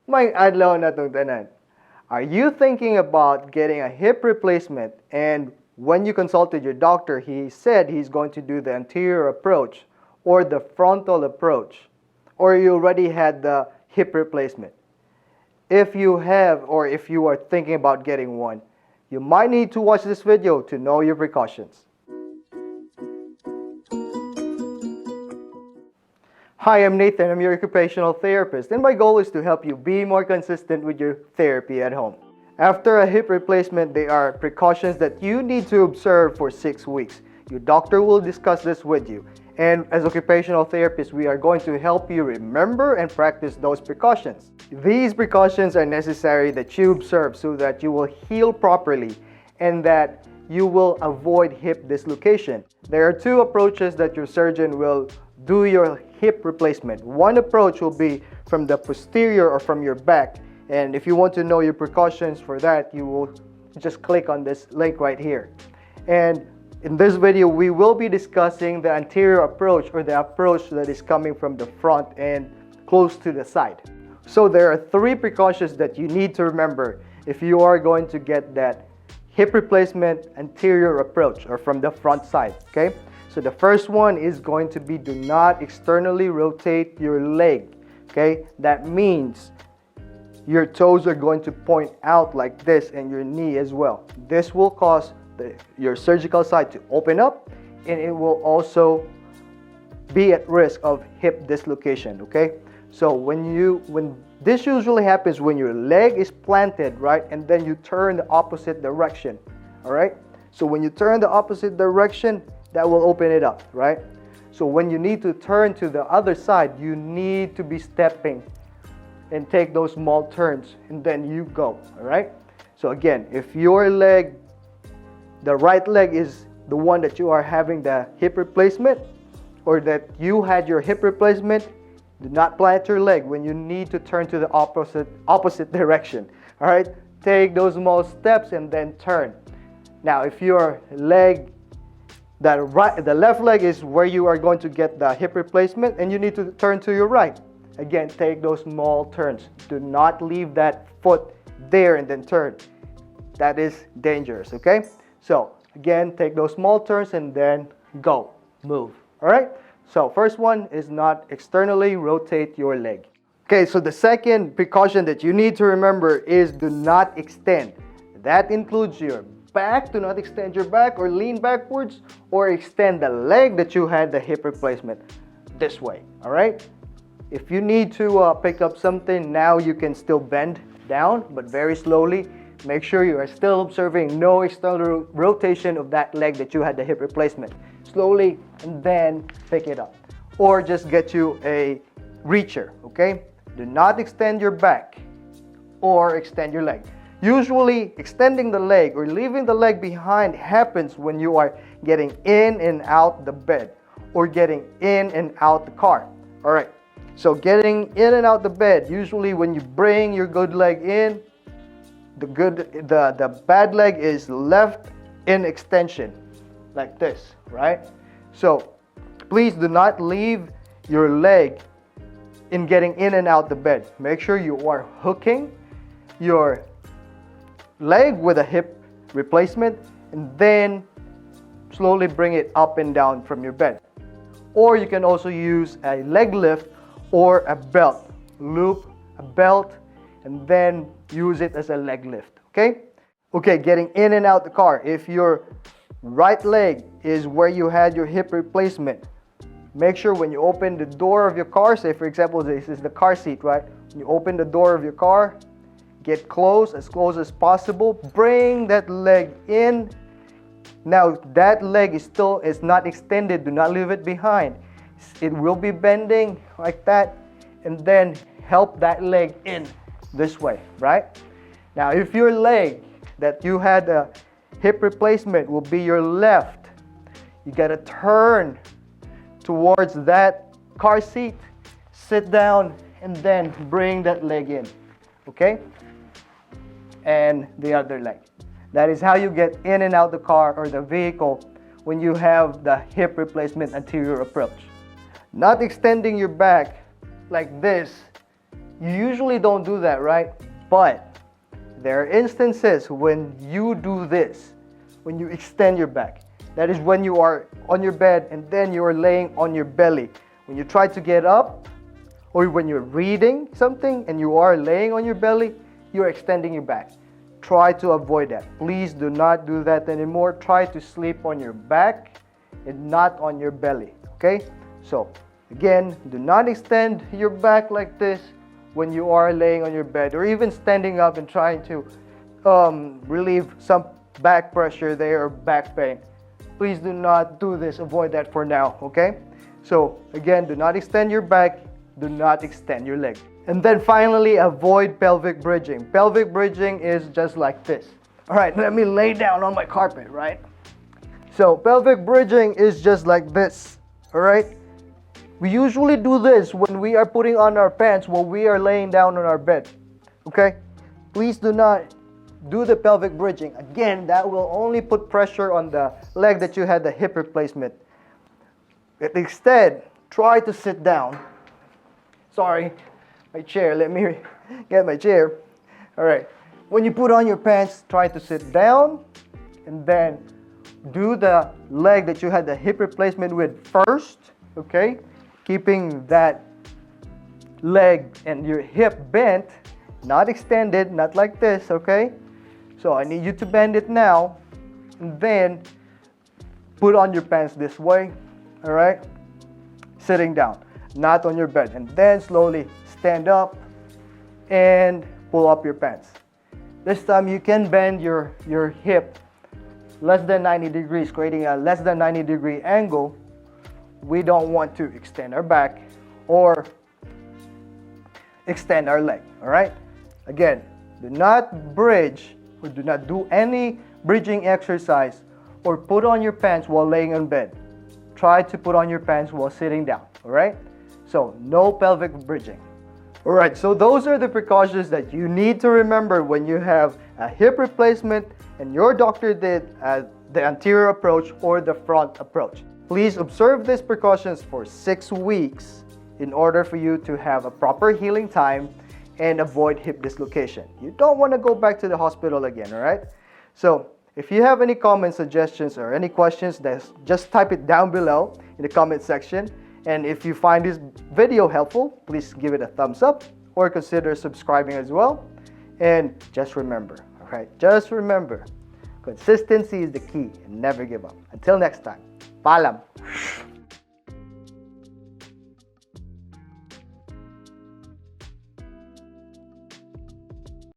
May adlaw na tong tanan. Are you thinking about getting a hip replacement, and when you consulted your doctor, he said he's going to do the anterior approach or the frontal approach, or you already had the hip replacement? If you have, or if you are thinking about getting one, you might need to watch this video to know your precautions. Hi, I'm Nathan. I'm your occupational therapist, and my goal is to help you be more consistent with your therapy at home. After a hip replacement, there are precautions that you need to observe for 6 weeks. Your doctor will discuss this with you. And as occupational therapists, we are going to help you remember and practice those precautions. These precautions are necessary that you observe so that you will heal properly and that you will avoid hip dislocation. There are 2 approaches that your surgeon will do your hip replacement. One approach will be from the posterior or from your back. And if you want to know your precautions for that, you will just click on this link right here. And in this video, we will be discussing the anterior approach, or the approach that is coming from the front and close to the side. So there are 3 precautions that you need to remember if you are going to get that hip replacement anterior approach or from the front side, okay? So the first one is going to be, do not externally rotate your leg, okay? That means your toes are going to point out like this, and your knee as well. This will cause your surgical side to open up, and it will also be at risk of hip dislocation, okay? So when this usually happens when your leg is planted, right? And then you turn the opposite direction, all right? So when you turn the opposite direction, that will open it up, right? So when you need to turn to the other side, you need to be stepping and take those small turns, and then you go, all right? So again, if your leg, the right leg is the one that you are having the hip replacement, or that you had your hip replacement, do not plant your leg when you need to turn to the opposite direction, all right? Take those small steps and then turn. Now, if your leg, the left leg is where you are going to get the hip replacement, and you need to turn to your right. Again, take those small turns. Do not leave that foot there and then turn. That is dangerous, okay? So again, take those small turns and then go, move, all right? So first one is not externally rotate your leg. Okay, so the second precaution that you need to remember is do not extend. That includes your back. Do not extend your back or lean backwards, or extend the leg that you had the hip replacement this way, all right? If you need to pick up something, now you can still bend down, but very slowly. Make sure you are still observing no external rotation of that leg that you had the hip replacement. Slowly, and then pick it up. Or just get you a reacher, okay? Do not extend your back or extend your leg. Usually, extending the leg or leaving the leg behind happens when you are getting in and out the bed, or getting in and out the car, all right? So getting in and out the bed, usually when you bring your good leg in, the bad leg is left in extension like this, right? So please do not leave your leg in getting in and out the bed. Make sure you are hooking your leg with a hip replacement, and then slowly bring it up and down from your bed. Or you can also use a leg lift or a belt. Loop a belt and then use it as a leg lift, okay? Okay, getting in and out the car. If your right leg is where you had your hip replacement, make sure when you open the door of your car, say for example, this is the car seat, right? When you open the door of your car, get close as possible. Bring that leg in. Now that leg is not extended. Do not leave it behind. It will be bending like that, and then help that leg in this way, right? Now if your leg that you had a hip replacement will be your left, you gotta turn towards that car seat, sit down, and then bring that leg in, okay? And the other leg. That is how you get in and out the car or the vehicle when you have the hip replacement anterior approach. Not extending your back like this You usually don't do that, right? But there are instances when you do this, when you extend your back. That is when you are on your bed and then you are laying on your belly. When you try to get up, or when you're reading something and you are laying on your belly, you're extending your back. Try to avoid that. Please do not do that anymore. Try to sleep on your back and not on your belly, okay? So, again, do not extend your back like this when you are laying on your bed or even standing up and trying to relieve some back pressure there or back pain. Please do not do this. Avoid that for now, okay? So, again, do not extend your back. Do not extend your leg. And then finally, avoid pelvic bridging. Pelvic bridging is just like this. All right, let me lay down on my carpet, right? So pelvic bridging is just like this, all right? We usually do this when we are putting on our pants while we are laying down on our bed, okay? Please do not do the pelvic bridging. Again, that will only put pressure on the leg that you had the hip replacement. Instead, try to sit down. Sorry, my chair. Let me get my chair. All right. When you put on your pants, try to sit down and then do the leg that you had the hip replacement with first, okay? Keeping that leg and your hip bent, not extended, not like this, okay? So I need you to bend it now and then put on your pants this way, all right? Sitting down, not on your bed. And then slowly stand up and pull up your pants. This time you can bend your hip less than 90 degrees, creating a less than 90 degree angle. We don't want to extend our back or extend our leg, all right? Again, do not bridge or do not do any bridging exercise or put on your pants while laying in bed. Try to put on your pants while sitting down, all right? So no pelvic bridging. All right, so those are the precautions that you need to remember when you have a hip replacement and your doctor did the anterior approach or the front approach. Please observe these precautions for 6 weeks in order for you to have a proper healing time and avoid hip dislocation. You don't want to go back to the hospital again, all right? So if you have any comments, suggestions, or any questions, just type it down below in the comment section. And if you find this video helpful, please give it a thumbs up or consider subscribing as well. And just remember, all right? Just remember, consistency is the key and never give up. Until next time, paalam!